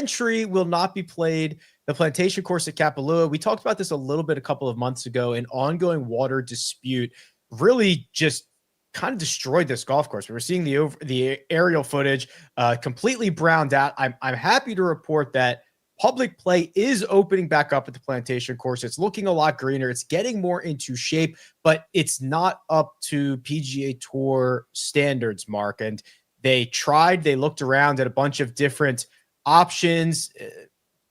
Sentry will not be played. The Plantation Course at Kapalua. We talked about this a little bit a couple of months ago. An ongoing water dispute really just kind of destroyed this golf course. We were seeing the aerial footage completely browned out. I'm happy to report that public play is opening back up at the Plantation Course. It's looking a lot greener. It's getting more into shape, but it's not up to PGA Tour standards, Mark. And they looked around at a bunch of different options.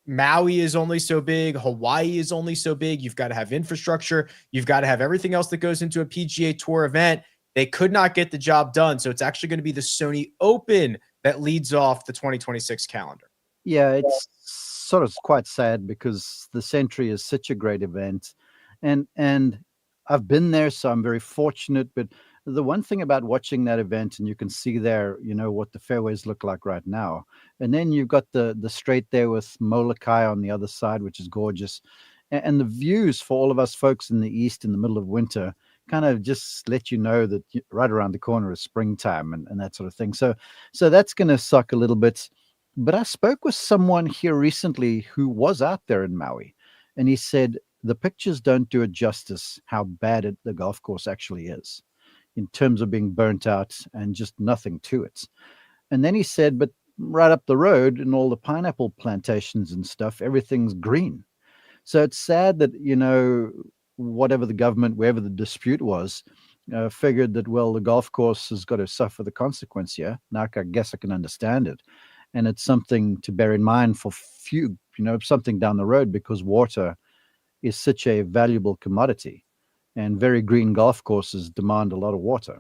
Maui is only so big. Hawaii is only so big. You've got to have infrastructure. You've got to have everything else that goes into a PGA Tour event. They could not get the job done. So it's actually going to be the Sony Open that leads off the 2026 calendar. Yeah, it's sort of quite sad because the Sentry is such a great event. And I've been there, so I'm very fortunate. But the one thing about watching that event, and you can see there, what the fairways look like right now. And then you've got the straight there with Molokai on the other side, which is gorgeous. And the views for all of us folks in the East in the middle of winter kind of just let you know that right around the corner is springtime and that sort of thing. So that's going to suck a little bit. But I spoke with someone here recently who was out there in Maui, and he said the pictures don't do it justice how bad the golf course actually is in terms of being burnt out and just nothing to it. And then he said, but right up the road in all the pineapple plantations and stuff, everything's green. So it's sad that, whatever the government, wherever the dispute was, figured that, well, the golf course has got to suffer the consequence here. Now, I guess I can understand it. And it's something to bear in mind for something down the road, because water is such a valuable commodity and very green golf courses demand a lot of water.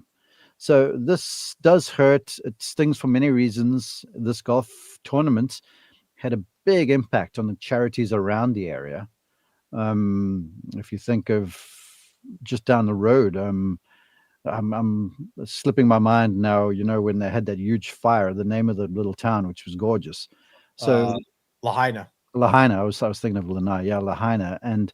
So this does hurt. It stings for many reasons. This golf tournament had a big impact on the charities around the area. If you think of just down the road, I'm slipping my mind now, when they had that huge fire, the name of the little town, which was gorgeous. So Lahaina. I was thinking of Lanai. Yeah, Lahaina. And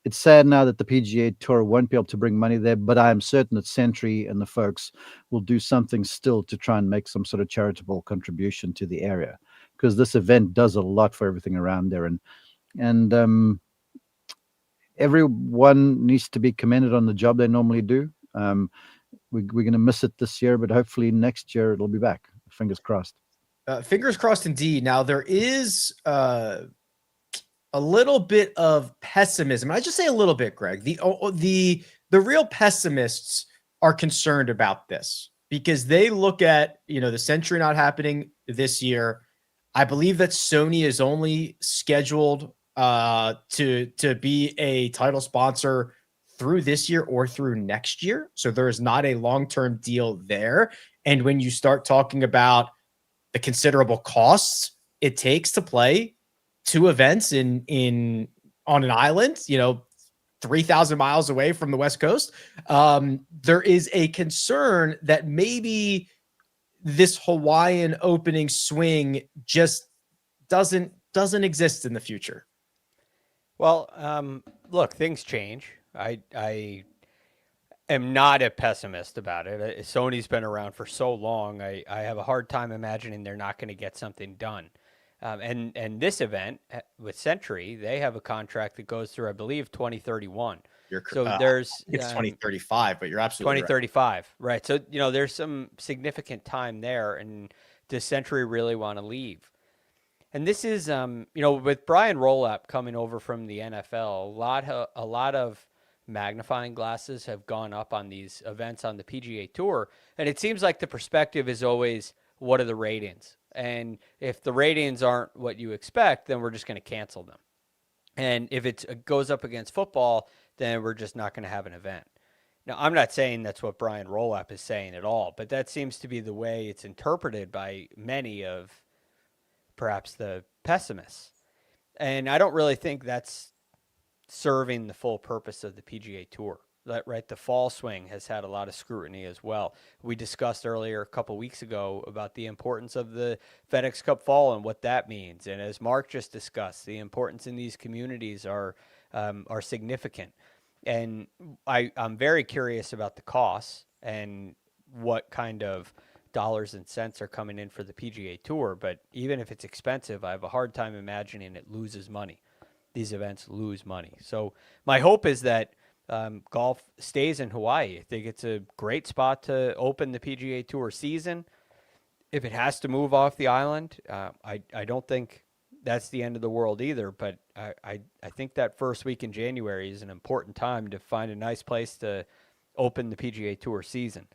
it's sad now that the PGA Tour won't be able to bring money there, but I am certain that Sentry and the folks will do something still to try and make some sort of charitable contribution to the area, because this event does a lot for everything around there. And everyone needs to be commended on the job they normally do. We're going to miss it this year, but hopefully next year it'll be back. Fingers crossed. Fingers crossed indeed. Now, there is a little bit of pessimism. I just say a little bit, Greg. The real pessimists are concerned about this because they look at, the Sentry not happening this year. I believe that Sony is only scheduled to be a title sponsor through this year or through next year. So there is not a long-term deal there. And when you start talking about the considerable costs it takes to play two events on an island, 3,000 miles away from the West Coast, there is a concern that maybe this Hawaiian opening swing just doesn't exist in the future. Well, look, things change. I am not a pessimist about it. Sony's been around for so long. I have a hard time imagining they're not going to get something done. And this event with Sentry, they have a contract that goes through, I believe, 2031. So there's it's 2035, but you're absolutely 2035, right? So there's some significant time there, and does Sentry really want to leave? And this is, with Brian Rolapp coming over from the NFL, a lot of magnifying glasses have gone up on these events on the PGA Tour, and it seems like the perspective is always, what are the ratings? And if the ratings aren't what you expect, then we're just going to cancel them. And if it goes up against football, then we're just not going to have an event. Now, I'm not saying that's what Brian Rolapp is saying at all, but that seems to be the way it's interpreted by many of perhaps the pessimists. And I don't really think that's serving the full purpose of the PGA Tour. Right, the fall swing has had a lot of scrutiny as well. We discussed earlier a couple weeks ago about the importance of the FedEx Cup Fall and what that means. And as Mark just discussed, the importance in these communities are significant. And I'm very curious about the costs and what kind of dollars and cents are coming in for the PGA Tour, but even if it's expensive, I have a hard time imagining it loses money. These events lose money. So my hope is that golf stays in Hawaii. I think it's a great spot to open the PGA Tour season. If it has to move off the island, I don't think that's the end of the world either. But I think that first week in January is an important time to find a nice place to open the PGA Tour season.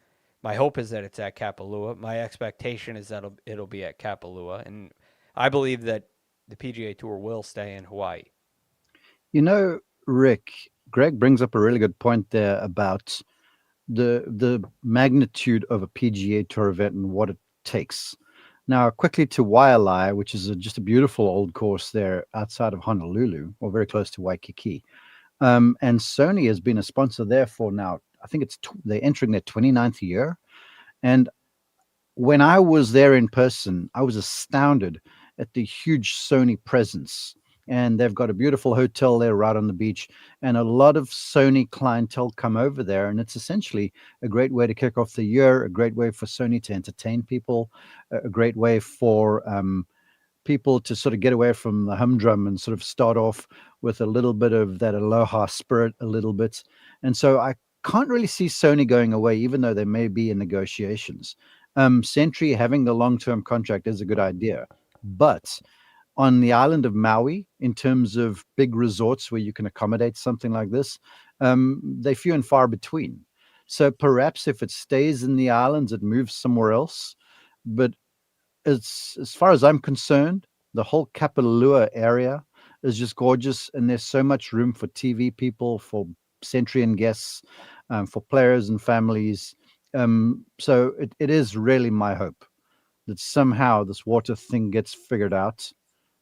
My hope is that it's at Kapalua. My expectation is that it'll be at Kapalua. And I believe that the PGA Tour will stay in Hawaii. You know, Rick, Greg brings up a really good point there about the magnitude of a PGA Tour event and what it takes. Now, quickly to Waialae, which is just a beautiful old course there outside of Honolulu, or very close to Waikiki. And Sony has been a sponsor there for now, I think they're entering their 29th year. And when I was there in person, I was astounded at the huge Sony presence. And they've got a beautiful hotel there right on the beach, and a lot of Sony clientele come over there. And it's essentially a great way to kick off the year, a great way for Sony to entertain people, a great way for people to sort of get away from the humdrum and sort of start off with a little bit of that aloha spirit a little bit. And so I can't really see Sony going away, even though they may be in negotiations. Sentry having the long-term contract is a good idea, but on the island of Maui, in terms of big resorts where you can accommodate something like this, they're few and far between. So perhaps if it stays in the islands, it moves somewhere else. But as far as I'm concerned, the whole Kapalua area is just gorgeous, and there's so much room for TV people, for Sentry and guests, for players and families. So it is really my hope that somehow this water thing gets figured out,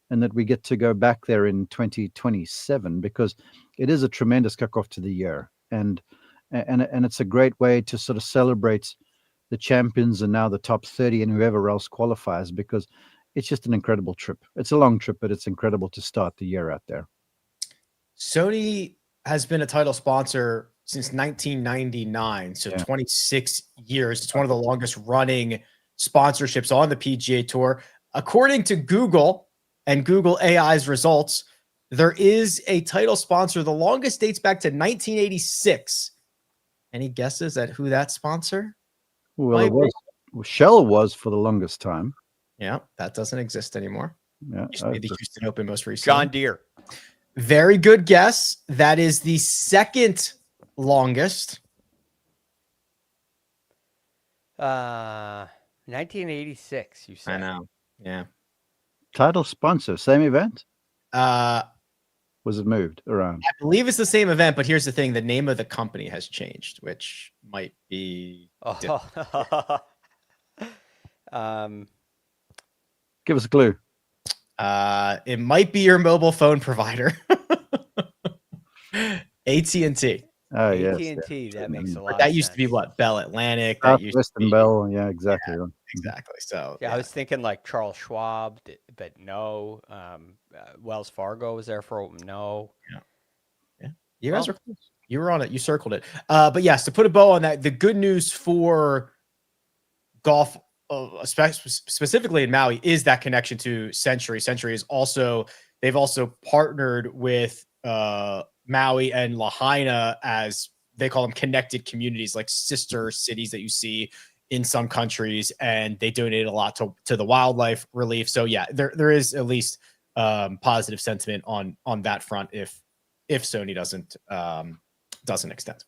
and that we get to go back there in 2027, because it is a tremendous kickoff to the year. And it's a great way to sort of celebrate the champions and now the top 30 and whoever else qualifies, because it's just an incredible trip. It's a long trip, but it's incredible to start the year out there. Sony has been a title sponsor since 1999, so 26 years. It's one of the longest running sponsorships on the PGA Tour. According to Google and Google AI's results, there is a title sponsor. The longest dates back to 1986. Any guesses at who that sponsor? Well, Shell was for the longest time. Yeah, that doesn't exist anymore. Yeah, Used to be the Houston Open most recently. John Deere. Very good guess. That is the second longest. 1986, you said. I know. Yeah. Title sponsor, same event? Was it moved around? I believe it's the same event, but here's the thing. The name of the company has changed, which might be... Give us a clue. It might be your mobile phone provider. AT&T. Oh, yes. AT&T, that makes a lot of sense. That used to be what? Bell Atlantic. Western Bell. Yeah, exactly. Yeah, exactly. So yeah, I was thinking like Charles Schwab, but no. Wells Fargo was there for no. Yeah. You guys were close. You were on it. You circled it. But yes, to put a bow on that, the good news for golf, specifically in Maui, is that connection to Sentry. Sentry is they've also partnered with Maui and Lahaina, as they call them, connected communities, like sister cities that you see in some countries, and they donate a lot to the wildlife relief. So yeah, there is at least positive sentiment on that front if Sony doesn't extend.